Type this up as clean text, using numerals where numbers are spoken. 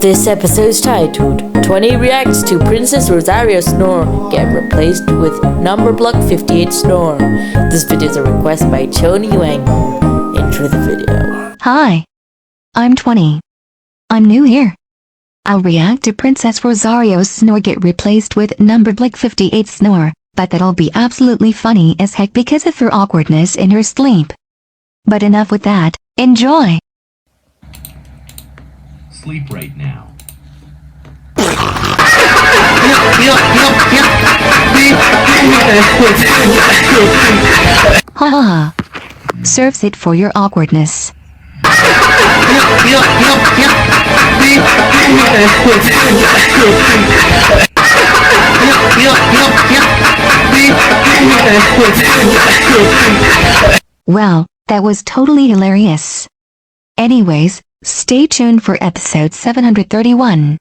This episode's titled 20 Reacts to Princess Rosario Snore Get Replaced with Number Block 58's Snore. This video is a request by Choni Wang. Enjoy the video. Hi, I'm 20. I'm new here. I'll react to Princess Rosario's snore get replaced with Number Block 58's snore, but that'll be absolutely funny as heck because of her awkwardness in her sleep. But enough with that, enjoy! Sleep right now. Ha ha ha. Serves it for your awkwardness. Well, that was totally hilarious. Anyways, stay tuned for episode 731.